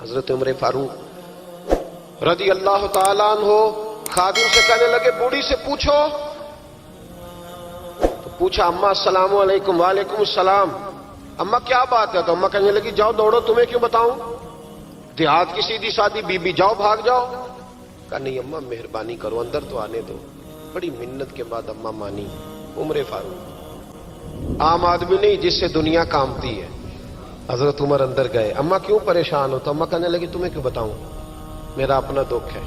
حضرت عمر فاروق رضی اللہ تعالیٰ عنہ خادم سے کہنے لگے بوڑھی سے پوچھو. تو پوچھا اماں السلام علیکم. وعلیکم السلام. اماں کیا بات ہے؟ تو اماں کہنے لگی جاؤ دوڑو, تمہیں کیوں بتاؤں, دیہات کی سیدھی سادی بی بی, جاؤ بھاگ جاؤ. کہا نہیں اماں مہربانی کرو اندر تو آنے دو. بڑی منت کے بعد اماں مانی. عمر فاروق عام آدمی نہیں جس سے دنیا کامتی ہے. حضرت عمر اندر گئے. اماں کیوں پریشان ہو؟ تو اماں کہنے لگی تمہیں کیوں بتاؤں, میرا اپنا دکھ ہے.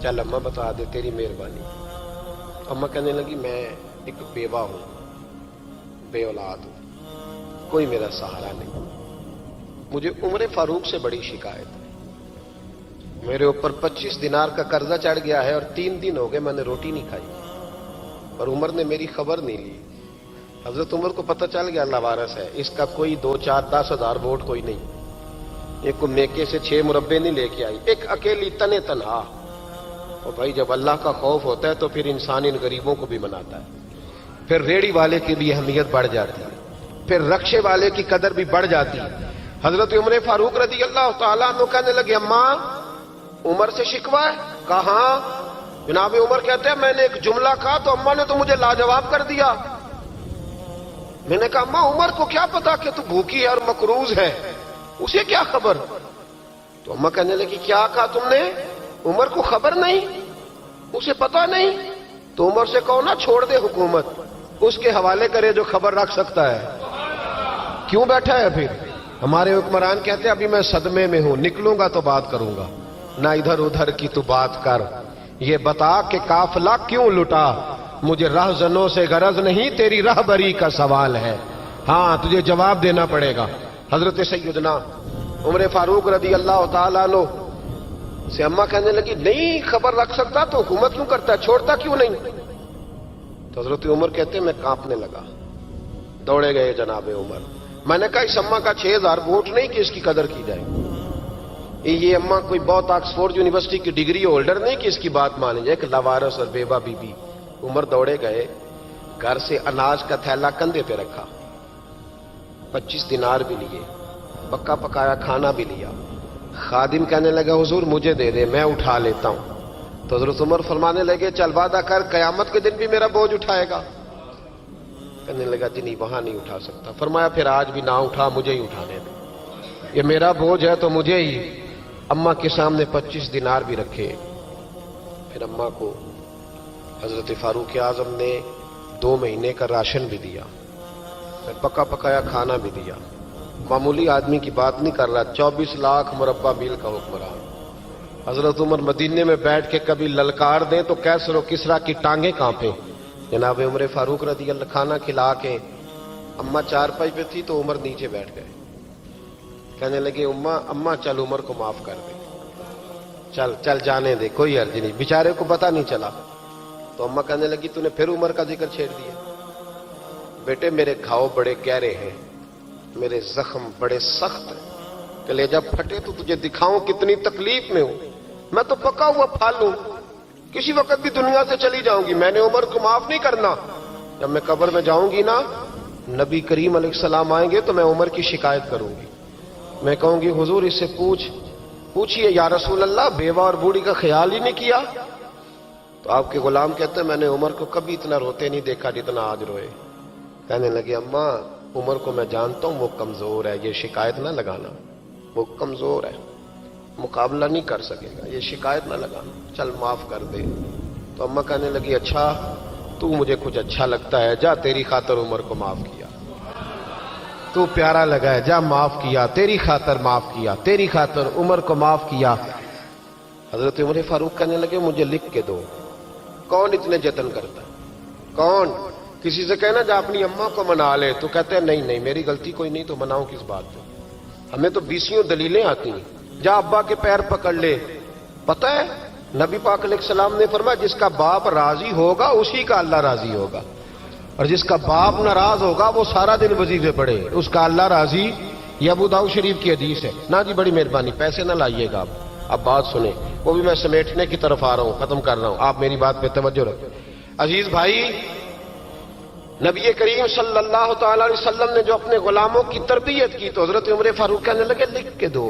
چل اماں بتا دے, تیری مہربانی. اماں کہنے لگی میں ایک بیوہ ہوں, بے اولاد ہوں, کوئی میرا سہارا نہیں. مجھے عمر فاروق سے بڑی شکایت ہے. میرے اوپر 25 دینار کا قرضہ چڑھ گیا ہے اور 3 دن ہو گئے میں نے روٹی نہیں کھائی, اور عمر نے میری خبر نہیں لی. حضرت عمر کو پتہ چل گیا لوارث ہے, اس کا کوئی 2 4 10 ہزار ووٹ کوئی نہیں. ایک کو میکے سے 6 مربے نہیں لے کے آئی, ایک اکیلی تنے تنہا. اور بھائی جب اللہ کا خوف ہوتا ہے تو پھر انسان ان غریبوں کو بھی مناتا ہے. پھر ریڑھی والے کی بھی اہمیت بڑھ جاتی ہے, پھر رکشے والے کی قدر بھی بڑھ جاتی ہے. حضرت عمر فاروق رضی اللہ تعالیٰ عنہ کہنے لگے اماں عمر سے شکوہ ہے؟ کہاں؟ جناب عمر کہتے ہیں میں نے ایک جملہ کہا تو اماں نے تو مجھے لاجواب کر دیا. میں نے کہا اماں عمر کو کیا پتا کہ تو بھوکی ہے اور مقروض ہے, اسے کیا خبر؟ تو اماں کہنے لگی کیا کہا تم نے؟ عمر کو خبر نہیں, اسے پتا نہیں؟ تو عمر سے کہو نا چھوڑ دے حکومت, اس کے حوالے کرے جو خبر رکھ سکتا ہے. کیوں بیٹھا ہے پھر؟ ہمارے حکمران کہتے ہیں ابھی میں صدمے میں ہوں, نکلوں گا تو بات کروں گا. نہ ادھر ادھر کی تو بات کر, یہ بتا کہ قافلہ کیوں لٹا. مجھے رہزنوں سے غرض نہیں, تیری رہبری کا سوال ہے. ہاں تجھے جواب دینا پڑے گا. حضرت سیدنا عمر فاروق رضی اللہ تعالیٰ عنہ سے اماں کہنے لگی نہیں خبر رکھ سکتا تو حکومت کیوں کرتا ہے, چھوڑتا کیوں نہیں؟ تو حضرت عمر کہتے ہیں میں کانپنے لگا. دوڑے گئے جناب عمر. میں نے کہا اس اماں کا 6000 ووٹ نہیں کہ اس کی قدر کی جائے. یہ اماں کوئی بہت آکسفورڈ یونیورسٹی کی ڈگری ہولڈر نہیں کہ اس کی بات مانی جائے. کہ لاوارث اور بیوہ بی بی. عمر دوڑے گئے, گھر سے اناج کا تھیلا کندھے پہ رکھا, 25 دینار بھی لیے, پکا پکایا کھانا بھی لیا. خادم کہنے لگا حضور مجھے دے دے میں اٹھا لیتا ہوں. تو حضرت عمر فرمانے لگے چل وعدہ کر قیامت کے دن بھی میرا بوجھ اٹھائے گا. کہنے لگا جی نہیں وہاں نہیں اٹھا سکتا. فرمایا پھر آج بھی نہ اٹھا, مجھے ہی اٹھانے دے, یہ میرا بوجھ ہے تو مجھے ہی. اماں کے سامنے 25 دینار بھی رکھے. پھر اماں کو حضرت فاروق اعظم نے 2 مہینے کا راشن بھی دیا, پھر پکا پکایا کھانا بھی دیا. معمولی آدمی کی بات نہیں کر رہا, 24 لاکھ مربع میل کا حکمران. حضرت عمر مدینے میں بیٹھ کے کبھی للکار دیں تو کیسر و کسرا کی ٹانگیں کانپیں. جناب عمر فاروق رضی اللہ کھانا کھلا کے اماں چارپائی پہ تھی تو عمر نیچے بیٹھ گئے. کہنے لگے اماں چل عمر کو معاف کر دے, چل چل جانے دے, کوئی حرج نہیں, بیچارے کو پتہ نہیں چلا. تو اماں کہنے لگی تو نے پھر عمر کا ذکر چھیڑ دیا. بیٹے میرے گھاؤ بڑے گہرے ہیں, میرے زخم بڑے سخت ہیں, کلیجہ پھٹے تو تجھے دکھاؤں کتنی تکلیف میں ہوں. میں تو پکا ہوا پھال ہوں, کسی وقت بھی دنیا سے چلی جاؤں گی. میں نے عمر کو معاف نہیں کرنا. جب میں قبر میں جاؤں گی نا, نبی کریم علیہ السلام آئیں گے تو میں عمر کی شکایت کروں گی. میں کہوں گی حضور اس سے پوچھئے یا رسول اللہ بیوہ اور بوڑھی کا خیال ہی نہیں کیا. تو آپ کے غلام کہتے ہیں میں نے عمر کو کبھی اتنا روتے نہیں دیکھا جتنا آج روئے. کہنے لگے اماں عمر کو میں جانتا ہوں وہ کمزور ہے, یہ شکایت نہ لگانا, وہ کمزور ہے, مقابلہ نہیں کر سکے گا, یہ شکایت نہ لگانا, چل معاف کر دے. تو اماں کہنے لگی اچھا تو مجھے کچھ اچھا لگتا ہے, جا تیری خاطر عمر کو معاف کیا, تو پیارا لگا ہے, جا معاف کیا, تیری خاطر معاف کیا, تیری خاطر عمر کو معاف کیا. حضرت عمر فاروق کہنے لگے مجھے لکھ کے دو. کون اتنے جتن کرتا ہے, کون؟ کسی سے کہنا جا اپنی اماں کو منا لے, تو کہتے ہیں نہیں نہیں میری غلطی کوئی نہیں تو مناؤں کس بات پہ, ہمیں تو 20 دلیلیں آتی ہیں. جا ابا کے پیر پکڑ لے. پتہ ہے نبی پاک علیہ السلام نے فرمایا جس کا باپ راضی ہوگا اسی کا اللہ راضی ہوگا, اور جس کا باپ ناراض ہوگا وہ سارا دن وظیفے پڑھے, اس کا اللہ راضی. یہ ابو داؤد شریف کی حدیث ہے. نا جی بڑی مہربانی, پیسے نہ لائیے گا آپ. اب بات سنیں, وہ بھی میں سمیٹنے کی طرف آ رہا ہوں, ختم کر رہا ہوں, آپ میری بات پہ توجہ رکھیں. عزیز بھائی, نبی کریم صلی اللہ تعالی علیہ وسلم نے جو اپنے غلاموں کی تربیت کی تو حضرت عمر فاروق کہنے لگے لکھ کے دو,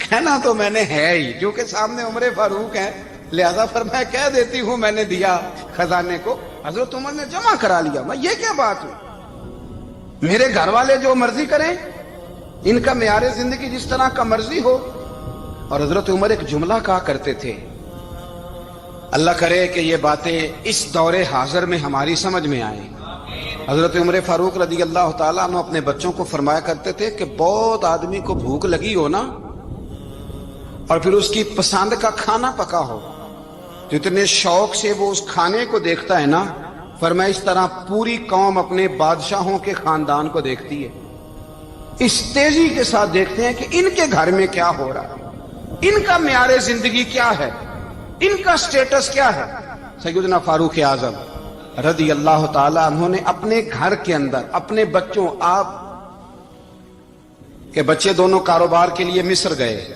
کہنا تو میں نے ہے ہی, کیونکہ سامنے عمر فاروق ہیں, لہذا پر میں کہہ دیتی ہوں میں نے دیا خزانے کو. حضرت عمر نے جمع کرا لیا. میں یہ کیا بات ہوں, میرے گھر والے جو مرضی کریں, ان کا معیار زندگی جس طرح کا مرضی ہو. اور حضرت عمر ایک جملہ کہا کرتے تھے, اللہ کرے کہ یہ باتیں اس دور حاضر میں ہماری سمجھ میں آئیں. حضرت عمر فاروق رضی اللہ تعالیٰ عنہ اپنے بچوں کو فرمایا کرتے تھے کہ بہت آدمی کو بھوک لگی ہو نا, اور پھر اس کی پسند کا کھانا پکا ہو, تو اتنے شوق سے وہ اس کھانے کو دیکھتا ہے نا, فرمایا اس طرح پوری قوم اپنے بادشاہوں کے خاندان کو دیکھتی ہے, اس تیزی کے ساتھ دیکھتے ہیں کہ ان کے گھر میں کیا ہو رہا ہے, ان کا معیار زندگی کیا ہے, ان کا سٹیٹس کیا ہے. سیدنا فاروق اعظم رضی اللہ تعالی عنہ نے اپنے گھر کے اندر اپنے بچوں, آپ کے بچے دونوں کاروبار کے لیے مصر گئے,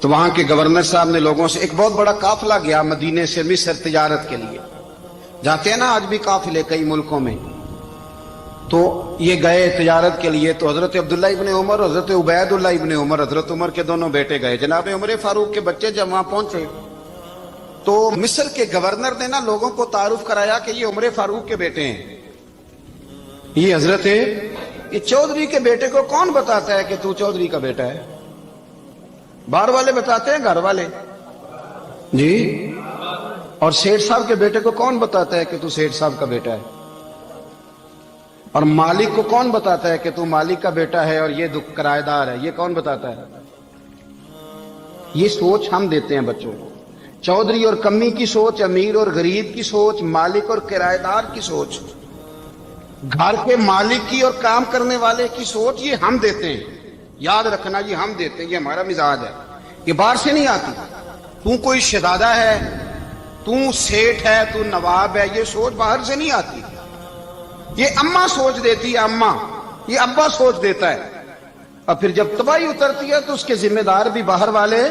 تو وہاں کے گورنر صاحب نے لوگوں سے, ایک بہت بڑا قافلہ گیا مدینے سے مصر تجارت کے لیے, جاتے ہیں نا آج بھی قافلے کئی ملکوں میں, تو یہ گئے تجارت کے لیے. تو حضرت عبداللہ ابن عمر, حضرت عبید اللہ ابن عمر, حضرت عمر کے دونوں بیٹے گئے. جناب عمر فاروق کے بچے جب وہاں پہنچے تو مصر کے گورنر نے نا لوگوں کو تعارف کرایا کہ یہ عمر فاروق کے بیٹے ہیں. یہ حضرت, یہ چودھری کے بیٹے کو کون بتاتا ہے کہ تو چودھری کا بیٹا ہے؟ باہر والے بتاتے ہیں, گھر والے جی. اور سیٹھ صاحب کے بیٹے کو کون بتاتا ہے کہ تو سیٹھ صاحب کا بیٹا ہے؟ اور مالک کو کون بتاتا ہے کہ تو مالک کا بیٹا ہے اور یہ کرایہ دار ہے؟ یہ کون بتاتا ہے؟ یہ سوچ ہم دیتے ہیں بچوں کو. چودھری اور کمی کی سوچ, امیر اور غریب کی سوچ, مالک اور کرایہ دار کی سوچ, گھر کے مالک کی اور کام کرنے والے کی سوچ, یہ ہم دیتے ہیں. یاد رکھنا, یہ ہم دیتے ہیں, یہ ہمارا مزاج ہے, یہ باہر سے نہیں آتی. تو کوئی شہزادہ ہے, تو سیٹھ ہے, تو نواب ہے, یہ سوچ باہر سے نہیں آتی. یہ اماں سوچ دیتی ہے, اماں, یہ ابا سوچ دیتا ہے. اور پھر جب تباہی اترتی ہے تو اس کے ذمہ دار بھی باہر والے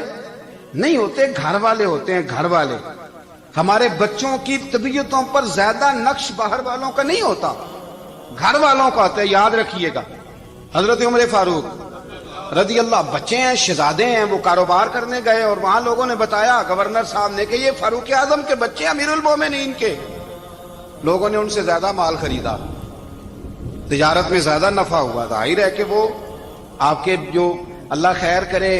نہیں ہوتے, گھر والے ہوتے ہیں. گھر والے, ہمارے بچوں کی طبیعتوں پر زیادہ نقش باہر والوں کا نہیں ہوتا, گھر والوں کا ہوتا ہے. یاد رکھیے گا. حضرت عمر فاروق رضی اللہ, بچے ہیں, شہزادے ہیں, وہ کاروبار کرنے گئے اور وہاں لوگوں نے بتایا گورنر صاحب نے کہ یہ فاروق اعظم کے بچے امیر المومنین کے. لوگوں نے ان سے زیادہ مال خریدا, تجارت میں زیادہ نفع ہوا. ظاہر ہے کہ وہ آپ کے جو اللہ خیر کرے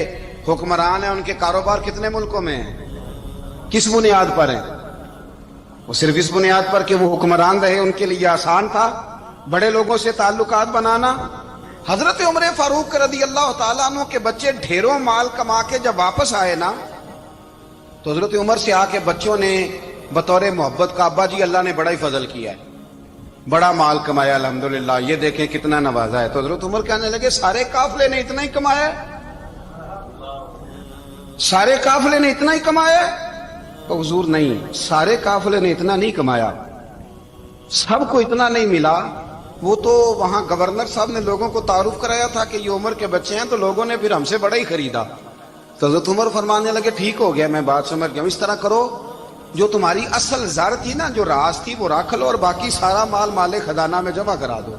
حکمران ہیں, ان کے کاروبار کتنے ملکوں میں ہیں, کس بنیاد پر ہیں؟ وہ صرف اس بنیاد پر کہ وہ حکمران رہے, ان کے لیے آسان تھا بڑے لوگوں سے تعلقات بنانا. حضرت عمر فاروق رضی اللہ تعالیٰ عنہ کے بچے ڈھیروں مال کما کے جب واپس آئے نا, تو حضرت عمر سے آ کے بچوں نے بطور محبت کا, ابا جی اللہ نے بڑا ہی فضل کیا ہے, بڑا مال کمایا الحمدللہ, یہ دیکھیں کتنا نوازا ہے. تو حضرت عمر کہنے لگے سارے قافلے نے اتنا ہی کمایا, سارے قافلے نے اتنا ہی کمایا؟ تو حضور نہیں, سارے قافلے نے اتنا نہیں کمایا, سب کو اتنا نہیں ملا. وہ تو وہاں گورنر صاحب نے لوگوں کو تعارف کرایا تھا کہ یہ عمر کے بچے ہیں, تو لوگوں نے پھر ہم سے بڑا ہی خریدا. تو حضرت عمر فرمانے لگے ٹھیک ہو گیا, میں بات سمجھ گیا, اس طرح کرو جو تمہاری اصل زر تھی نا, جو راز تھی, وہ رکھ لو, اور باقی سارا مال مال خزانہ میں جمع کرا دو.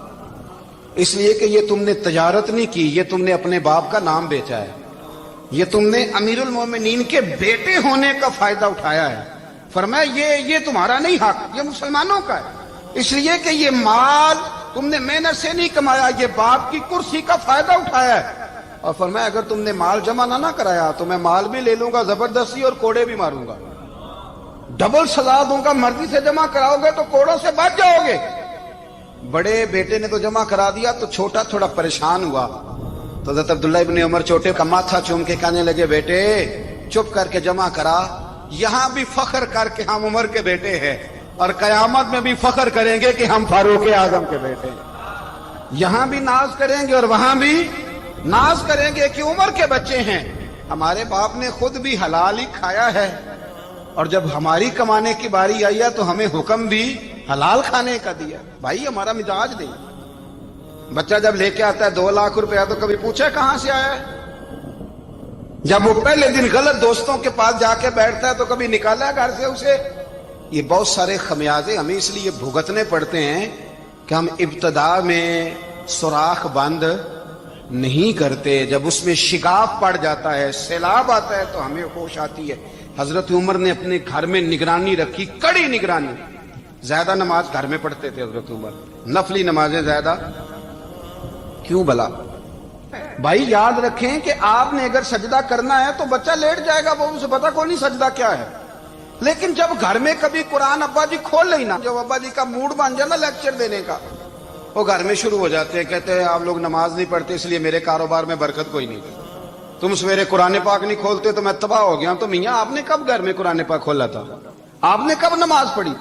اس لیے کہ یہ تم نے تجارت نہیں کی, یہ تم نے اپنے باپ کا نام بیچا ہے, یہ تم نے امیر المومنین کے بیٹے ہونے کا فائدہ اٹھایا ہے. فرمایا یہ تمہارا نہیں حق, یہ مسلمانوں کا ہے, اس لیے کہ یہ مال تم نے محنت سے نہیں کمایا, یہ باپ کی کرسی کا فائدہ اٹھایا ہے. اور فرمایا اگر تم نے مال جمع نہ کرایا تو میں مال بھی لے لوں گا زبردستی, اور کوڑے بھی ماروں گا, ڈبل سزا دوں گا. مرضی سے جمع کراؤ گے تو کوڑوں سے بچ جاؤ گے. بڑے بیٹے نے تو جمع کرا دیا, تو چھوٹا تھوڑا پریشان ہوا. تو حضرت عبداللہ ابن عمر چھوٹے کا ماتھا چوم کے کہنے لگے بیٹے چپ کر کے جمع کرا, یہاں بھی فخر کر کے ہم عمر کے بیٹے ہیں, اور قیامت میں بھی فخر کریں گے کہ ہم فاروق اعظم کے بیٹے ہیں. یہاں بھی ناز کریں گے اور وہاں بھی ناز کریں گے کہ عمر کے بچے ہیں. ہمارے باپ نے خود بھی حلال ہی کھایا ہے, اور جب ہماری کمانے کی باری آئی ہے تو ہمیں حکم بھی حلال کھانے کا دیا. بھائی ہمارا مزاج نہیں. بچہ جب لے کے آتا ہے 2 لاکھ روپیہ تو کبھی پوچھے کہاں سے آیا ہے؟ جب وہ پہلے دن غلط دوستوں کے پاس جا کے بیٹھتا ہے تو کبھی نکالا ہے گھر سے اسے؟ یہ بہت سارے خمیازے ہمیں اس لیے بھگتنے پڑتے ہیں کہ ہم ابتدا میں سوراخ بند نہیں کرتے، جب اس میں شگاف پڑ جاتا ہے، سیلاب آتا ہے تو ہمیں ہوش آتی ہے۔ حضرت عمر نے اپنے گھر میں نگرانی رکھی، کڑی نگرانی۔ زیادہ نماز گھر میں پڑھتے تھے حضرت عمر، نفلی نمازیں زیادہ کیوں بلا؟ بھائی یاد رکھیں کہ آپ نے اگر سجدہ کرنا ہے تو بچہ لیٹ جائے گا، وہ اسے پتا کوئی نہیں سجدہ کیا ہے، لیکن جب گھر میں کبھی قرآن ابا جی کھول لیں نا، جب ابا جی کا موڈ بن جائے نا لیکچر دینے کا، وہ گھر میں شروع ہو جاتے ہیں، کہتے ہیں آپ لوگ نماز نہیں پڑھتے اس لیے میرے کاروبار میں برکت کوئی نہیں، تم سویرے قرآن پاک نہیں کھولتے تو میں تباہ ہو گیا۔ تو میاں آپ نے کب گھر میں قرآن پاک کھولا تھا؟ آپ نے کب نماز پڑھی؟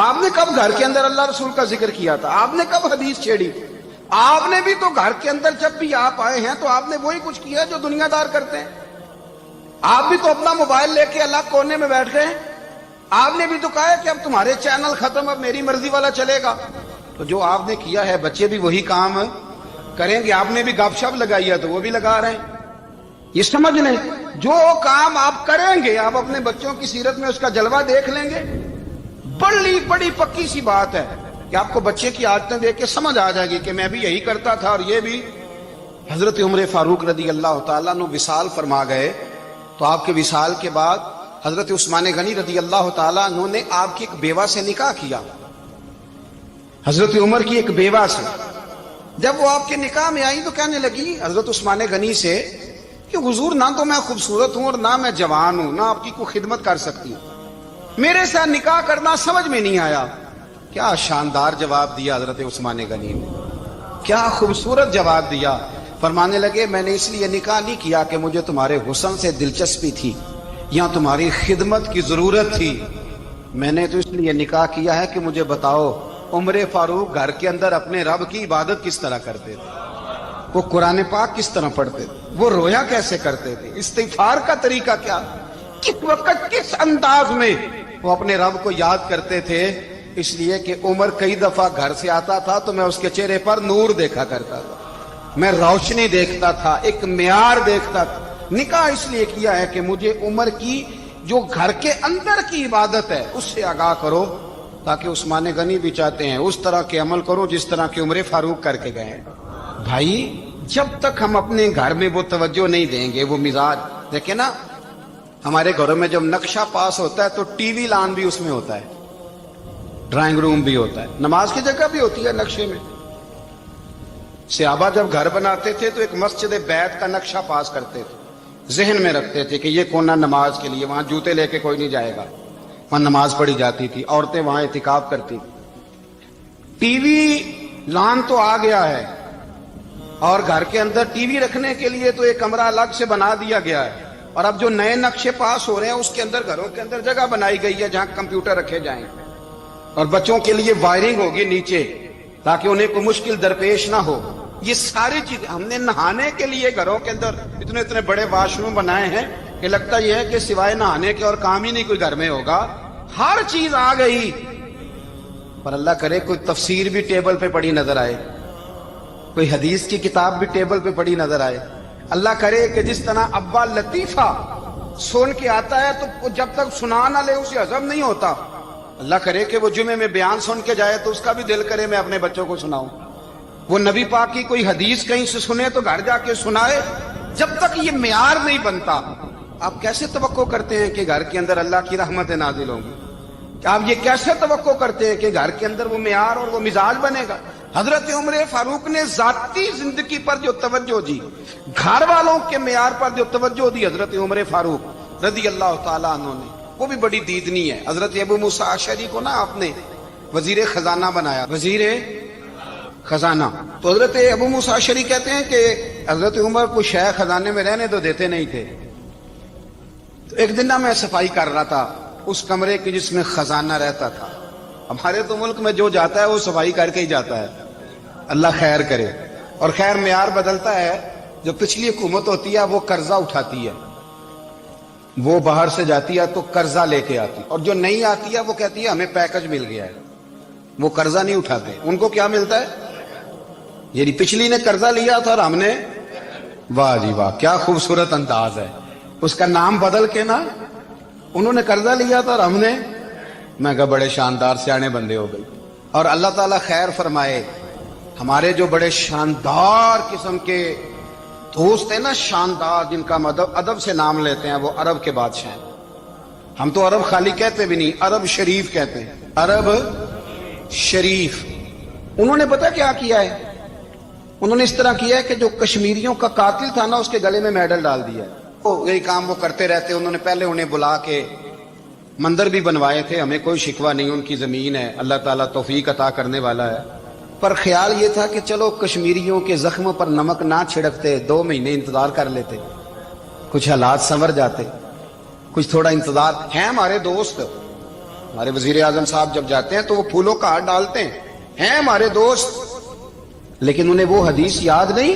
آپ نے کب گھر کے اندر اللہ رسول کا ذکر کیا تھا؟ آپ نے کب حدیث چھیڑی؟ آپ نے بھی تو گھر کے اندر جب بھی آپ آئے ہیں تو آپ نے وہی کچھ کیا جو دنیا دار کرتے ہیں۔ آپ بھی تو اپنا موبائل لے کے الگ کونے میں بیٹھ گئے، آپ نے بھی تو کہا ہے کہ اب تمہارے چینل ختم، اب میری مرضی والا چلے گا۔ تو جو آپ نے کیا ہے بچے بھی وہی کام کریں گے۔ آپ نے بھی گپ شپ لگائی ہے تو وہ بھی لگا رہے ہیں۔ یہ سمجھ لیں جو کام آپ کریں گے، آپ اپنے بچوں کی سیرت میں اس کا جلوہ دیکھ لیں گے۔ بڑی پکی سی بات ہے کہ آپ کو بچے کی عادتیں دیکھ کے سمجھ آ جائے گی کہ میں بھی یہی کرتا تھا اور یہ بھی۔ حضرت عمر فاروق رضی اللہ تعالیٰ عنہ وصال فرما گئے تو آپ کے وصال کے بعد حضرت عثمان غنی رضی اللہ تعالیٰ عنہ نے آپ کی ایک بیوہ سے نکاح کیا، حضرت عمر کی ایک بیوہ سے۔ جب وہ آپ کے نکاح میں آئی تو کہنے لگی حضرت عثمان غنی سے کہ حضور نہ تو میں خوبصورت ہوں اور نہ میں جوان ہوں، نہ آپ کی کوئی خدمت کر سکتی ہوں، میرے ساتھ نکاح کرنا سمجھ میں نہیں آیا۔ کیا شاندار جواب دیا حضرت عثمان غنی نے، کیا خوبصورت جواب دیا۔ فرمانے لگے میں نے اس لیے نکاح نہیں کیا کہ مجھے تمہارے حسن سے دلچسپی تھی یا تمہاری خدمت کی ضرورت تھی، میں نے تو اس لیے نکاح کیا ہے کہ مجھے بتاؤ عمر فاروق گھر کے اندر اپنے رب کی عبادت کس طرح کرتے تھے، وہ قرآن پاک کس طرح پڑھتے تھے، وہ رویا کیسے کرتے تھے، استغفار کا طریقہ کیا، کس وقت کس انداز میں وہ اپنے رب کو یاد کرتے تھے۔ اس لیے کہ عمر کئی دفعہ گھر سے آتا تھا تو میں اس کے چہرے پر نور دیکھا کرتا تھا، میں روشنی دیکھتا تھا، ایک معیار دیکھتا تھا۔ نکاح اس لیے کیا ہے کہ مجھے عمر کی جو گھر کے اندر کی عبادت ہے اس سے آگاہ کرو، تاکہ عثمان غنی بھی چاہتے ہیں اس طرح کے عمل کرو جس طرح کے عمر فاروق کر کے گئے ہیں۔ بھائی جب تک ہم اپنے گھر میں وہ توجہ نہیں دیں گے، وہ مزاج دیکھیں نا، ہمارے گھروں میں جب نقشہ پاس ہوتا ہے تو ٹی وی لان بھی اس میں ہوتا ہے، ڈرائنگ روم بھی ہوتا ہے، نماز کی جگہ بھی ہوتی ہے نقشے میں۔ صحابہ جب گھر بناتے تھے تو ایک مسجد بیت کا نقشہ پاس کرتے تھے، ذہن میں رکھتے تھے کہ یہ کونا نماز کے لیے، وہاں جوتے لے کے کوئی نہیں جائے گا، وہاں نماز پڑھی جاتی تھی، عورتیں وہاں اعتکاف کرتی تھی۔ ٹی وی لان تو آ گیا ہے اور گھر کے اندر ٹی وی رکھنے کے لیے تو ایک کمرہ الگ سے بنا دیا گیا ہے، اور اب جو نئے نقشے پاس ہو رہے ہیں اس کے اندر گھروں کے اندر جگہ بنائی گئی ہے جہاں کمپیوٹر رکھے جائیں، اور بچوں کے لیے وائرنگ ہوگی نیچے تاکہ انہیں کوئی مشکل درپیش نہ ہو۔ یہ ساری چیزیں ہم نے نہانے کے لیے گھروں کے اندر اتنے بڑے واش روم بنائے ہیں کہ لگتا یہ ہے کہ سوائے نہانے کے اور کام ہی نہیں کوئی گھر میں ہوگا، ہر چیز آ گئی۔ پر اللہ کرے کوئی تفسیر بھی ٹیبل پہ پڑی نظر آئے، کوئی حدیث کی کتاب بھی ٹیبل پہ پڑی نظر آئے۔ اللہ کرے کہ جس طرح ابا لطیفہ سن کے آتا ہے تو جب تک سنا نہ لے اسے ہضم نہیں ہوتا، اللہ کرے کہ وہ جمعے میں بیان سن کے جائے تو اس کا بھی دل کرے میں اپنے بچوں کو سناؤں، وہ نبی پاک کی کوئی حدیث کہیں سے سنے تو گھر جا کے سنائے۔ جب تک یہ معیار نہیں بنتا آپ کیسے توقع کرتے ہیں کہ گھر کے اندر اللہ کی رحمتیں نازل ہوں گی؟ آپ یہ کیسے توقع کرتے ہیں کہ گھر کے اندر وہ معیار اور وہ مزاج بنے گا؟ حضرت عمر فاروق نے ذاتی زندگی پر جو توجہ دی، گھر والوں کے معیار پر جو توجہ دی حضرت عمر فاروق رضی اللہ تعالیٰ عنہ نے، وہ بھی بڑی دیدنی ہے۔ حضرت ابو موسیٰ اشعری کو نا آپ نے وزیر خزانہ بنایا، وزیر خزانہ، تو حضرت ابو موسیٰ اشعری کہتے ہیں کہ حضرت عمر کو شیخ خزانے میں رہنے تو دیتے نہیں تھے۔ تو ایک دن میں صفائی کر رہا تھا اس کمرے کی جس میں خزانہ رہتا تھا۔ ہمارے تو ملک میں جو جاتا ہے وہ صفائی کر کے ہی جاتا ہے، اللہ خیر کرے۔ اور خیر معیار بدلتا ہے، جو پچھلی حکومت ہوتی ہے وہ قرضہ اٹھاتی ہے، وہ باہر سے جاتی ہے تو قرضہ لے کے آتی، اور جو نہیں آتی ہے وہ کہتی ہے ہمیں پیکج مل گیا ہے، وہ قرضہ نہیں اٹھاتے۔ ان کو کیا ملتا ہے؟ یعنی پچھلی نے قرضہ لیا تھا اور ہم نے، واہ جی واہ کیا خوبصورت انداز ہے، اس کا نام بدل کے نا، انہوں نے قرضہ لیا تھا اور ہم نے، میں کہا بڑے شاندار سیانے بندے ہو گئی۔ اور اللہ تعالیٰ خیر فرمائے. ہمارے جو بڑے شاندار قسم کے دوست ہیں نا، شاندار، جن کا ادب سے نام لیتے ہیں، وہ عرب کے بادشاہ ہیں. ہم تو عرب خالی کہتے بھی نہیں، عرب شریف کہتے ہیں، عرب شریف. انہوں نے پتہ کیا کیا ہے؟ انہوں نے اس طرح کیا ہے کہ جو کشمیریوں کا قاتل تھا نا، اس کے گلے میں میڈل ڈال دیا ہے. یہی کام وہ کرتے رہتے. انہوں نے پہلے انہیں بلا کے مندر بھی بنوائے تھے، ہمیں کوئی شکوہ نہیں، ان کی زمین ہے، اللہ تعالیٰ توفیق عطا کرنے والا ہے. پر خیال یہ تھا کہ چلو کشمیریوں کے زخموں پر نمک نہ چھڑکتے، 2 مہینے انتظار کر لیتے، کچھ حالات سنور جاتے، کچھ تھوڑا انتظار. ہیں ہمارے دوست، ہمارے وزیر اعظم صاحب جب جاتے ہیں تو وہ پھولوں کا ہار ڈالتے ہیں ہمارے دوست. لیکن انہیں وہ حدیث یاد نہیں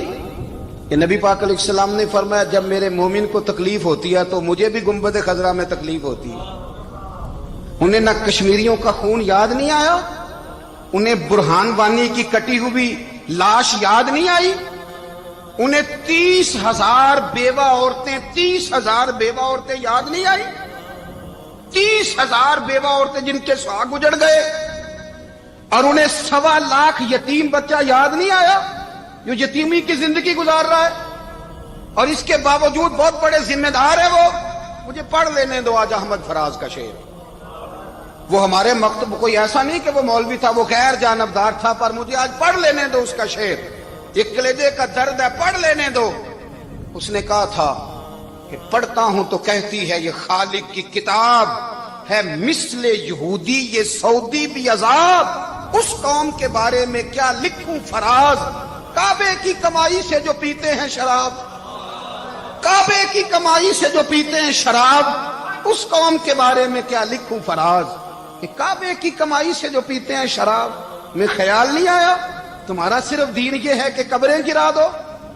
کہ نبی پاک علیہ السلام نے فرمایا جب میرے مومن کو تکلیف ہوتی ہے تو مجھے بھی گنبد خضرا میں تکلیف ہوتی ہے. انہیں نہ کشمیریوں کا خون یاد نہیں آیا، انہیں برہان وانی کی کٹی ہوئی لاش یاد نہیں آئی، انہیں 30,000 بیوہ عورتیں 30,000 بیوہ عورتیں یاد نہیں آئی، 30,000 بیوہ عورتیں جن کے سواگ اجڑ گئے. اور انہیں 1.25 لاکھ یتیم بچہ یاد نہیں آیا جو یتیمی کی زندگی گزار رہا ہے. اور اس کے باوجود بہت بڑے ذمہ دار ہے وہ. مجھے پڑھ لینے دو آج احمد فراز کا شعر. وہ ہمارے مکتب کوئی ایسا نہیں کہ وہ مولوی تھا، وہ غیر جانبدار تھا، پر مجھے آج پڑھ لینے دو اس کا شعر. ایک کلیجے کا درد ہے، پڑھ لینے دو. اس نے کہا تھا کہ پڑھتا ہوں تو کہتی ہے یہ خالق کی کتاب ہے، مثل یہودی یہ سعودی بھی عذاب. اس قوم کے بارے میں کیا لکھوں فراز، کعبے کی کمائی سے جو پیتے ہیں شراب، کعبے کی کمائی سے جو پیتے ہیں شراب. اس قوم کے بارے میں کیا لکھوں فراز کہ کعبے کی کمائی سے جو پیتے ہیں شراب. میں خیال نہیں آیا تمہارا صرف دین یہ ہے کہ قبریں گرا دو،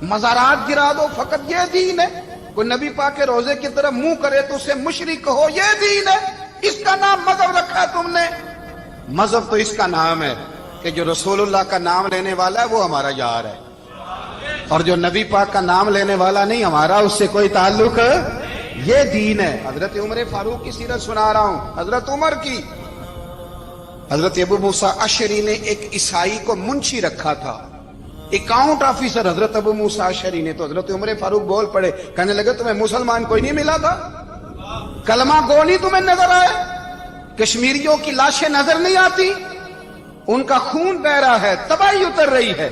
مزارات گرا دو، فقط یہ دین ہے؟ کوئی نبی پاک کے روزے کی طرف منہ کرے تو اسے مشرک ہو، یہ دین ہے؟ اس کا نام مذہب رکھا ہے تم نے. مذہب تو اس کا نام ہے کہ جو رسول اللہ کا نام لینے والا ہے وہ ہمارا یار ہے، اور جو نبی پاک کا نام لینے والا نہیں، ہمارا اس سے کوئی تعلق ہے. یہ دین ہے. حضرت عمر فاروق کی سیرت سنا رہا ہوں، حضرت عمر کی. حضرت ابو موسیٰ اشعری نے ایک عیسائی کو منشی رکھا تھا، اکاؤنٹ آفیسر حضرت ابو موسیٰ اشعری نے. تو حضرت عمر فاروق بول پڑے، کہنے لگے تمہیں مسلمان کوئی نہیں ملا تھا؟ کلمہ گو نہیں تمہیں نظر آئے؟ کشمیریوں کی لاشیں نظر نہیں آتی؟ ان کا خون بہ رہا ہے، تباہی اتر رہی ہے،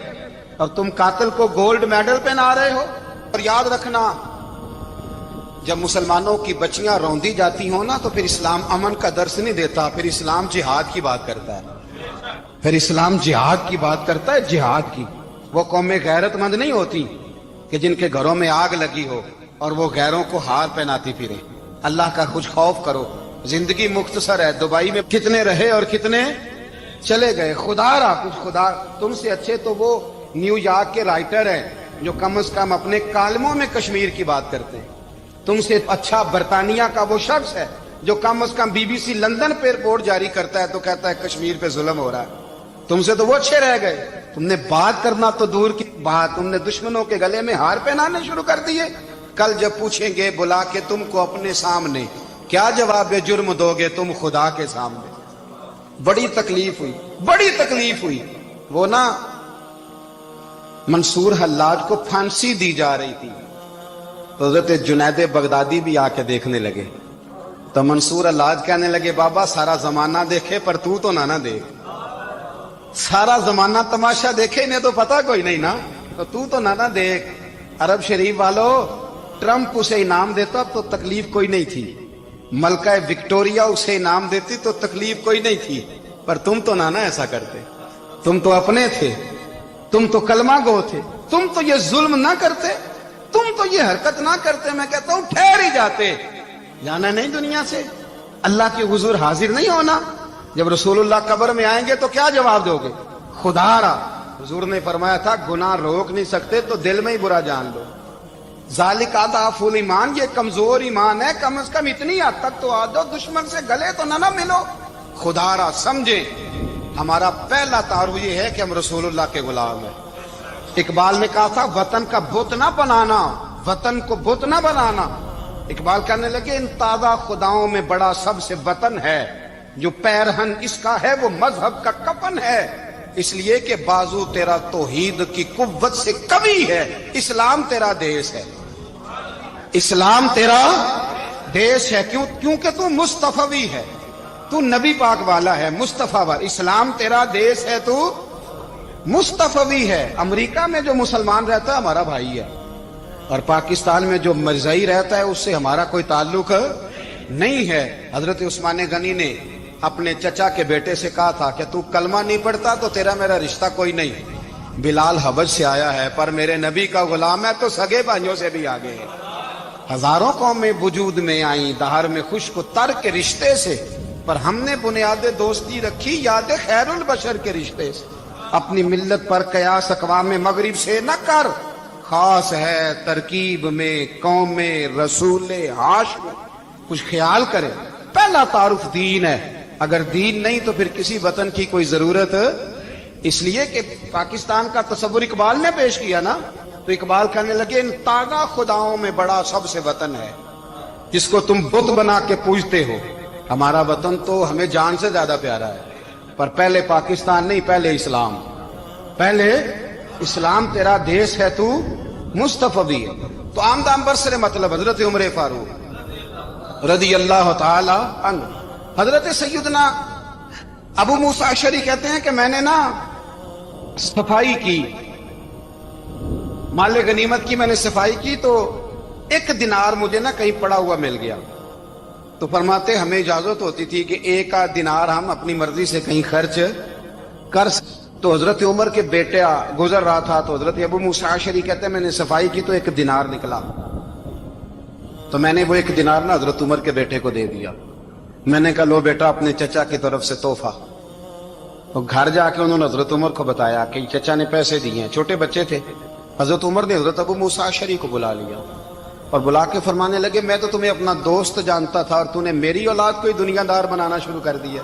اور تم قاتل کو گولڈ میڈل پہنا رہے ہو. اور یاد رکھنا، جب مسلمانوں کی بچیاں روندی جاتی ہوں نا تو پھر اسلام امن کا درس نہیں دیتا، پھر اسلام جہاد کی بات کرتا ہے. پھر اسلام جہاد کی بات کرتا ہے، جہاد کی. وہ قومیں غیرت مند نہیں ہوتی کہ جن کے گھروں میں آگ لگی ہو اور وہ غیروں کو ہار پہناتی پھرے. اللہ کا کچھ خوف کرو. زندگی مختصر ہے. دبئی میں کتنے رہے اور کتنے چلے گئے. خدا را کچھ خدا. تم سے اچھے تو وہ نیو یارک کے رائٹر ہیں جو کم از کم اپنے کالموں میں کشمیر کی بات کرتے ہیں. تم سے اچھا برطانیہ کا وہ شخص ہے جو کم از کم BBC لندن پہ رپورٹ جاری کرتا ہے تو کہتا ہے کشمیر پہ ظلم ہو رہا ہے. تم سے تو وہ اچھے رہ گئے. تم نے بات کرنا تو دور کی بات، تم نے دشمنوں کے گلے میں ہار پہنانے شروع کر دیے. کل جب پوچھیں گے بلا کے تم کو اپنے سامنے، کیا جواب جرم دو گے تم خدا کے سامنے؟ بڑی تکلیف ہوئی، بڑی تکلیف ہوئی. وہ نا منصور حلاج کو پھانسی دی جا رہی تھی تو حضرت جنید بغدادی بھی آ کے دیکھنے لگے. تو منصور حلاج کہنے لگے بابا سارا زمانہ دیکھے پر تو نہ دیکھ. سارا زمانہ تماشا دیکھے انہیں تو پتا کوئی نہیں نا، تو نہ دیکھ. عرب شریف والو، ٹرمپ اسے انعام دیتا تو تکلیف کوئی نہیں تھی، ملکہ وکٹوریا اسے انعام دیتی تو تکلیف کوئی نہیں تھی، پر تم تو نہ ایسا کرتے. تم تو اپنے تھے، تم تو کلمہ گو تھے، تم تو یہ ظلم نہ کرتے، تم تو یہ حرکت نہ کرتے. میں کہتا ہوں ٹھہر ہی جاتے. جانا نہیں دنیا سے، اللہ کے حضور حاضر نہیں ہونا. جب رسول اللہ قبر میں آئیں گے تو کیا جواب دو گے؟ خدا را. حضور نے فرمایا تھا گناہ روک نہیں سکتے تو دل میں ہی برا جان لو. ذالک اضعف الایمان، یہ کمزور ایمان ہے. کم از کم اتنی حد تک تو آ جاؤ، دشمن سے گلے تو نہ ملو. خدا را سمجھے، ہمارا پہلا تعارف یہ ہے کہ ہم رسول اللہ کے غلام ہیں. اقبال نے کہا تھا وطن کا بت نہ بنانا، وطن کو بت نہ بنانا. اقبال کہنے لگے ان تازہ خداؤں میں بڑا سب سے وطن ہے، جو پیرہن اس کا ہے وہ مذہب کا کفن ہے، اس لیے کہ بازو تیرا توحید کی قوت سے قوی ہے۔ اسلام تیرا دیس ہے، اسلام تیرا دیس ہے، کیونکہ تو مصطفی ہے، تو نبی پاک والا ہے، مصطفیٰ والا۔ اسلام تیرا دیس ہے، تو مصطفی ہے۔ امریکہ میں جو مسلمان رہتا ہے ہمارا بھائی ہے، اور پاکستان میں جو مرزائی رہتا ہے اس سے ہمارا کوئی تعلق نہیں ہے۔ حضرت عثمان غنی نے اپنے چچا کے بیٹے سے کہا تھا کہ تو کلمہ نہیں پڑھتا تو تیرا میرا رشتہ کوئی نہیں۔ بلال حبش سے آیا ہے پر میرے نبی کا غلام ہے تو سگے بھائیوں سے بھی آگے ہے۔ ہزاروں قومیں وجود میں آئیں دہر میں خشک و تر کے رشتے سے، پر ہم نے بنیاد دوستی رکھی یاد خیر البشر کے رشتے سے۔ اپنی ملت پر قیاس اقوام مغرب سے نہ کر، خاص ہے ترکیب میں قوم رسول ہاشم۔ کچھ خیال کرے، پہلا تعارف دین ہے، اگر دین نہیں تو پھر کسی وطن کی کوئی ضرورت۔ اس لیے کہ پاکستان کا تصور اقبال نے پیش کیا نا، تو اقبال کہنے لگے ان تازہ خداؤں میں بڑا سب سے وطن ہے جس کو تم بت بنا کے پوجتے ہو۔ ہمارا وطن تو ہمیں جان سے زیادہ پیارا ہے، پر پہلے پاکستان نہیں، پہلے اسلام، پہلے اسلام تیرا دیس ہے، تو مصطفی ہے۔ تو آمدام برسر مطلب حضرت عمر فاروق رضی اللہ تعالی عنہ۔ حضرت سیدنا ابو موسیٰ اشعری کہتے ہیں کہ میں نے نا صفائی کی، مال غنیمت کی میں نے صفائی کی، تو ایک دینار مجھے نا کہیں پڑا ہوا مل گیا، تو فرماتے ہمیں اجازت ہوتی تھی کہ ایک آدھ دینار ہم اپنی مرضی سے کہیں خرچ کر سکتے۔ تو حضرت عمر کے بیٹا گزر رہا تھا، تو حضرت ابو موسیٰ اشعری کہتے ہیں میں نے صفائی کی تو ایک دینار نکلا، تو میں نے وہ ایک دینار نا حضرت عمر کے بیٹے کو دے دیا۔ میں نے کہا لو بیٹا اپنے چچا کی طرف سے تحفہ۔ تو گھر جا کے انہوں نے حضرت عمر کو بتایا کہ چچا نے پیسے دیے ہیں، چھوٹے بچے تھے۔ حضرت عمر نے حضرت ابو موسیٰ اشعری کو بلا لیا اور بلا کے فرمانے لگے میں تو تمہیں اپنا دوست جانتا تھا اور تو نے میری اولاد کو ہی دنیا دار بنانا شروع کر دیا،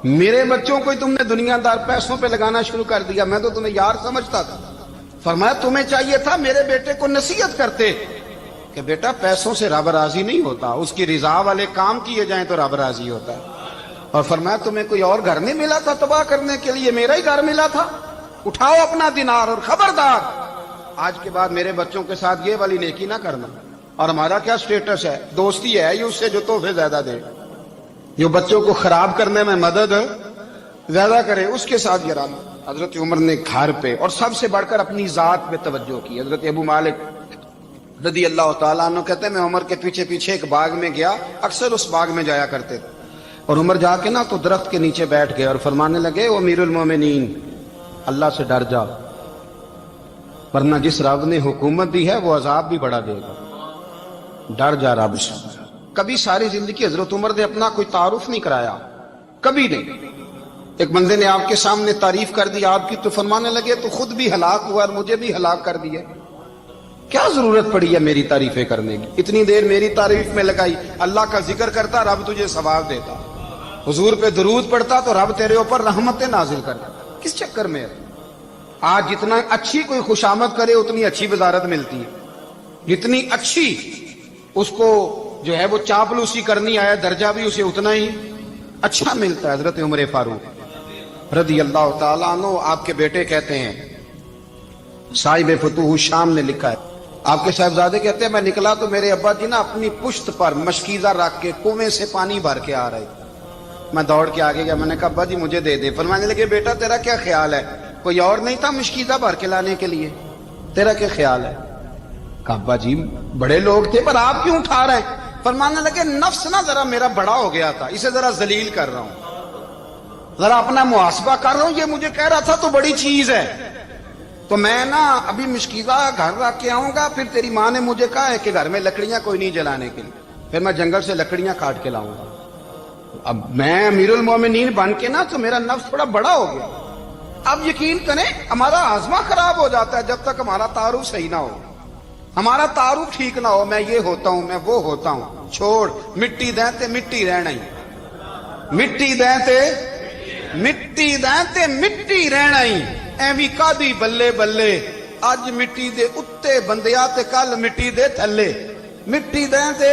میرے بچوں کو ہی تم نے دنیا دار پیسوں پہ لگانا شروع کر دیا، میں تو تمہیں یار سمجھتا تھا۔ فرمایا تمہیں چاہیے تھا میرے بیٹے کو نصیحت کرتے کہ بیٹا پیسوں سے رب راضی نہیں ہوتا، اس کی رضا والے کام کیے جائیں تو رب راضی ہوتا ہے۔ اور فرمایا تمہیں کوئی اور گھر نہیں ملا تھا تباہ کرنے کے لیے، میرا ہی گھر ملا تھا، اٹھاؤ اپنا دینار اور خبردار آج کے بعد میرے بچوں کے ساتھ یہ والی نیکی نہ کرنا۔ اور ہمارا کیا سٹیٹس ہے، دوستی ہے یہ اس سے جو تحفے زیادہ دے، جو بچوں کو خراب کرنے میں مدد زیادہ کرے اس کے ساتھ گرانا۔ حضرت عمر نے گھر پہ اور سب سے بڑھ کر اپنی ذات پہ توجہ کی۔ حضرت ابو مالک رضی اللہ تعالیٰ عنہ کہتے ہیں میں عمر کے پیچھے پیچھے ایک باغ میں گیا، اکثر اس باغ میں جایا کرتے تھے، اور عمر جا کے نا تو درخت کے نیچے بیٹھ گئے اور فرمانے لگے او امیر المومنین اللہ سے ڈر جا، ورنہ جس رب نے حکومت دی ہے وہ عذاب بھی بڑا دے گا، ڈر جا رب سے۔ کبھی ساری زندگی حضرت عمر نے اپنا کوئی تعارف نہیں کرایا، کبھی نہیں۔ ایک بندے نے آپ کے سامنے تعریف کر دی آپ کی تو فرمانے لگے تو خود بھی ہلاک ہوا اور مجھے بھی ہلاک کر دیا، کیا ضرورت پڑی ہے میری تعریفیں کرنے کی، اتنی دیر میری تعریف میں لگائی، اللہ کا ذکر کرتا رب تجھے ثواب دیتا، حضور پہ درود پڑھتا تو رب تیرے اوپر رحمتیں نازل کرتا، کس چکر میں ہے؟ آج جتنا اچھی کوئی خوشامد کرے اتنی اچھی وزارت ملتی ہے، جتنی اچھی اس کو جو ہے وہ چاپلوسی کرنی آیا درجہ بھی اسے اتنا ہی اچھا ملتا ہے۔ حضرت عمر فاروق رضی اللہ تعالیٰ عنہ آپ کے بیٹے کہتے ہیں، صاحب فتوح الشام نے لکھا ہے، آپ کے صاحبزادے کہتے ہیں میں نکلا تو میرے ابا جی نا اپنی پشت پر مشکیزہ رکھ کے کنویں سے پانی بھر کے آ رہے، میں دوڑ کے آگے گیا، میں نے کہا ابا جی مجھے دے دے۔ فرمانے لگے بیٹا تیرا کیا خیال ہے، کوئی اور نہیں تھا مشکیزہ بھر کے لانے کے لیے، تیرا کیا خیال ہے؟ کہا ابا جی بڑے لوگ تھے پر آپ کیوں اٹھا رہے ہیں؟ فرمانے لگے نفس نا ذرا میرا بڑا ہو گیا تھا، اسے ذرا ذلیل کر رہا ہوں، ذرا اپنا محاسبہ کر رہا ہوں، یہ مجھے کہہ رہا تھا تو بڑی چیز ہے، تو میں نا ابھی مشکیزہ گھر رکھ کے آؤں گا، پھر تیری ماں نے مجھے کہا ہے کہ گھر میں لکڑیاں کوئی نہیں جلانے کے لیے، پھر میں جنگل سے لکڑیاں کاٹ کے لاؤں گا۔ اب میں امیر المومنین بن کے نا تو میرا نفس تھوڑا بڑا ہو گیا۔ اب یقین کریں ہمارا آزما خراب ہو جاتا ہے جب تک ہمارا تعارف صحیح نہ ہو، ہمارا تعارف ٹھیک نہ ہو، میں یہ ہوتا ہوں میں وہ ہوتا ہوں، چھوڑ مٹی دیں تے مٹی رہنا ہی، مٹی دیں تے مٹی دیں تے مٹی رہنا ہی، ایویں کادی بلے بلے اج مٹی دے اتے بندیا تے کل مٹی دے تھلے، مٹی دیں تے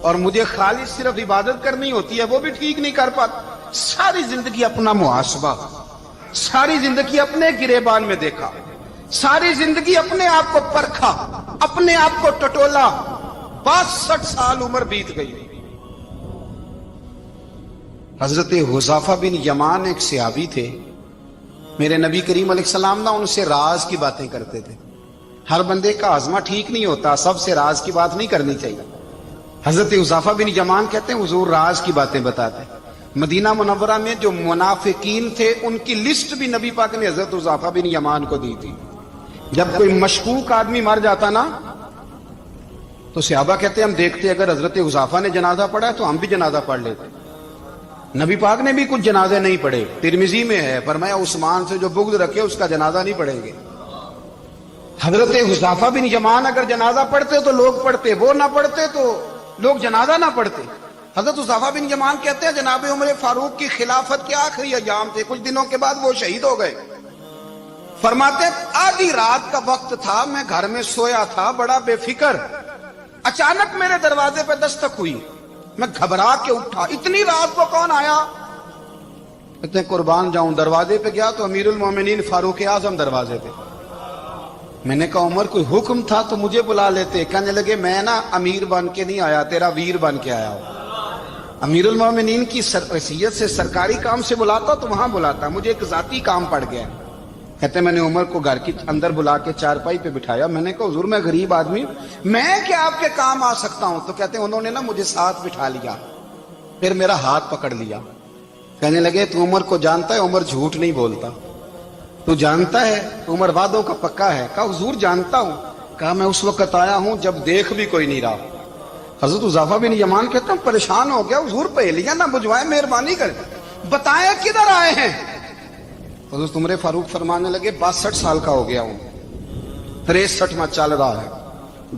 اور مجھے خالص صرف عبادت کرنی ہوتی ہے وہ بھی ٹھیک نہیں کر پاتا. ساری زندگی اپنا محاسبہ, ساری زندگی اپنے گریبان میں دیکھا, ساری زندگی اپنے آپ کو پرکھا, اپنے آپ کو ٹٹولا. 62 سال عمر بیت گئی. حضرت حذیفہ بن یمان ایک صحابی تھے. میرے نبی کریم علیہ السلام نا ان سے راز کی باتیں کرتے تھے. ہر بندے کا ہاضمہ ٹھیک نہیں ہوتا, سب سے راز کی بات نہیں کرنی چاہیے. حضرت حذیفہ بن یمان کہتے ہیں حضور راز کی باتیں بتاتے. مدینہ منورہ میں جو منافقین تھے ان کی لسٹ بھی نبی پاک نے حضرت حذیفہ بن یمان کو دی تھی. جب کوئی مشکوک آدمی مر جاتا نا تو صحابہ کہتے ہیں ہم دیکھتے اگر حضرت حذیفہ نے جنازہ پڑھا تو ہم بھی جنازہ پڑھ لیتے. نبی پاک نے بھی کچھ جنازے نہیں پڑھے. ترمذی میں ہے, فرمایا عثمان سے جو بغض رکھے اس کا جنازہ نہیں پڑھیں گے. حضرت حذیفہ بن یمان اگر جنازہ پڑھتے تو لوگ پڑھتے, وہ نہ پڑھتے تو لوگ جنازہ نہ پڑھتے. حضرت حذیفہ بن یمان کہتے ہیں جناب عمر فاروق کی خلافت کے آخری ایام تھے, کچھ دنوں کے بعد وہ شہید ہو گئے. فرماتے آدھی رات کا وقت تھا, میں گھر میں سویا تھا بڑا بے فکر, اچانک میرے دروازے پہ دستک ہوئی, میں گھبرا کے اٹھا. اتنی رات کو کون آیا؟ کہتے ہیں قربان جاؤں, دروازے پہ گیا تو امیر المومنین فاروق اعظم دروازے پہ. میں نے کہا عمر کوئی حکم تھا تو مجھے بلا لیتے. کہنے لگے میں نا امیر بن کے نہیں آیا, تیرا ویر بن کے آیا ہوں. امیر المومنین کی حیثیت سے سرکاری کام سے بلاتا تو وہاں بلاتا, مجھے ایک ذاتی کام پڑ گیا. کہتے میں نے عمر کو گھر کی اندر بلا کے چارپائی پہ بٹھایا. میں نے کہا حضور میں غریب آدمی, میں کیا آپ کے کام آ سکتا ہوں؟ تو کہتے ہیں انہوں نے نا مجھے ساتھ بٹھا لیا, پھر میرا ہاتھ پکڑ لیا. کہنے لگے تو عمر کو جانتا ہے؟ عمر جھوٹ نہیں بولتا. تو جانتا ہے؟ عمر وعدوں کا پکا ہے. کہا حضور جانتا ہوں. کہا میں اس وقت آیا ہوں جب دیکھ بھی کوئی نہیں رہا. حضرت حذیفہ بن یمان کہتے ہیں پریشان ہو گیا, حضور پہلیاں نہ بجھوائے, مہربانی کر بتائیں کدھر آئے ہیں. حضرت عمر فاروق فرمانے لگے 62 سال کا ہو گیا ہوں, 63 میں چل رہا ہے,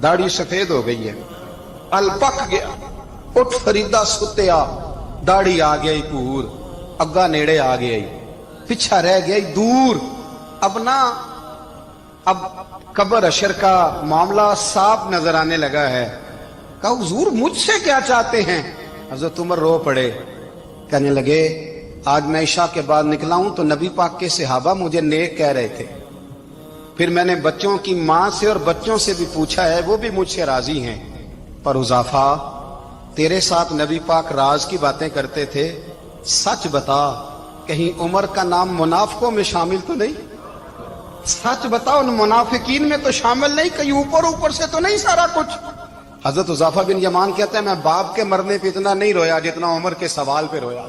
داڑھی سفید ہو گئی ہے, ال پک گیا, اٹھ فریدا ستیا, داڑھی آ گئی پور, اگا نیڑے آ گئی, پیچھا رہ گئی دور. اب قبر اشر کا معاملہ صاف نظر آنے لگا ہے. کہا حضور مجھ سے کیا چاہتے ہیں؟ حضرت عمر رو پڑے. کہنے لگے آج میں عشاء کے بعد نکلا ہوں تو نبی پاک کے صحابہ مجھے نیک کہہ رہے تھے. پھر میں نے بچوں کی ماں سے اور بچوں سے بھی پوچھا ہے, وہ بھی مجھ سے راضی ہیں. پر حذیفہ تیرے ساتھ نبی پاک راز کی باتیں کرتے تھے, سچ بتا کہیں عمر کا نام منافقوں میں شامل تو نہیں؟ سچ بتا ان منافقین میں تو شامل نہیں, کہیں اوپر سے تو نہیں سارا کچھ؟ حضرت حذیفہ بن یمان کہتے ہیں میں باپ کے مرنے پہ اتنا نہیں رویا جتنا عمر کے سوال پہ رویا.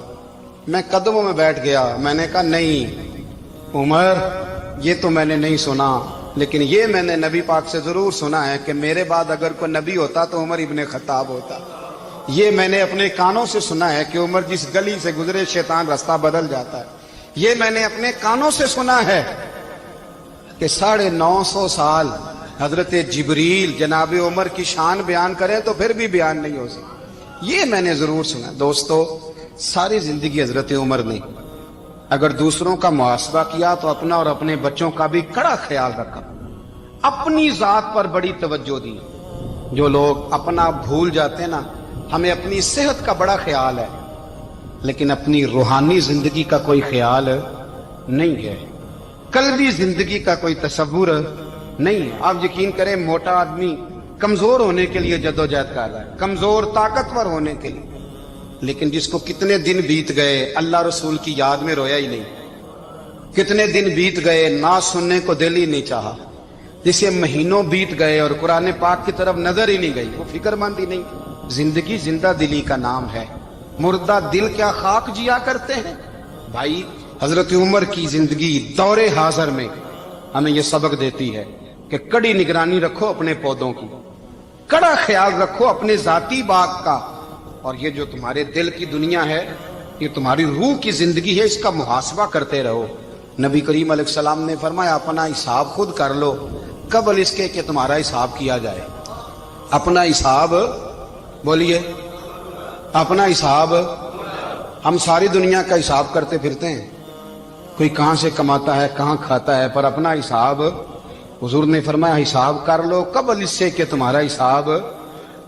میں قدموں میں بیٹھ گیا. میں نے کہا نہیں عمر, یہ تو میں نے نہیں سنا, لیکن یہ میں نے نبی پاک سے ضرور سنا ہے کہ میرے بعد اگر کوئی نبی ہوتا تو عمر ابن خطاب ہوتا. یہ میں نے اپنے کانوں سے سنا ہے کہ عمر جس گلی سے گزرے شیطان راستہ بدل جاتا ہے. یہ میں نے اپنے کانوں سے سنا ہے کہ 950 سال حضرت جبریل جناب عمر کی شان بیان کریں تو پھر بھی بیان نہیں ہو سکتا. یہ میں نے ضرور سنا. دوستو ساری زندگی حضرت عمر نے اگر دوسروں کا محاسبہ کیا تو اپنا اور اپنے بچوں کا بھی کڑا خیال رکھا, اپنی ذات پر بڑی توجہ دی. جو لوگ اپنا بھول جاتے نا, ہمیں اپنی صحت کا بڑا خیال ہے لیکن اپنی روحانی زندگی کا کوئی خیال نہیں ہے, قلبی زندگی کا کوئی تصور نہیں ہے. آپ یقین کریں موٹا آدمی کمزور ہونے کے لیے جدوجہد کر رہا ہے, کمزور طاقتور ہونے کے لیے, لیکن جس کو کتنے دن بیت گئے اللہ رسول کی یاد میں رویا ہی نہیں, کتنے دن بیت گئے نعت سننے کو دل ہی نہیں چاہا, جسے مہینوں بیت گئے اور قرآن پاک کی طرف نظر ہی نہیں گئی, وہ فکر مند ہی نہیں. زندگی زندہ دلی کا نام ہے, مردہ دل کیا خاک جیا کرتے ہیں. بھائی حضرت عمر کی زندگی دور حاضر میں ہمیں یہ سبق دیتی ہے کہ کڑی نگرانی رکھو اپنے پودوں کی, کڑا خیال رکھو اپنے ذاتی باغ کا, اور یہ جو تمہارے دل کی دنیا ہے یہ تمہاری روح کی زندگی ہے, اس کا محاسبہ کرتے رہو. نبی کریم علیہ السلام نے فرمایا اپنا حساب خود کر لو قبل اس کے کہ تمہارا حساب کیا جائے. اپنا حساب بولیے, اپنا حساب. ہم ساری دنیا کا حساب کرتے پھرتے ہیں, کوئی کہاں سے کماتا ہے کہاں کھاتا ہے, پر اپنا حساب حضور نے فرمایا حساب کر لو قبل اس سے کہ تمہارا حساب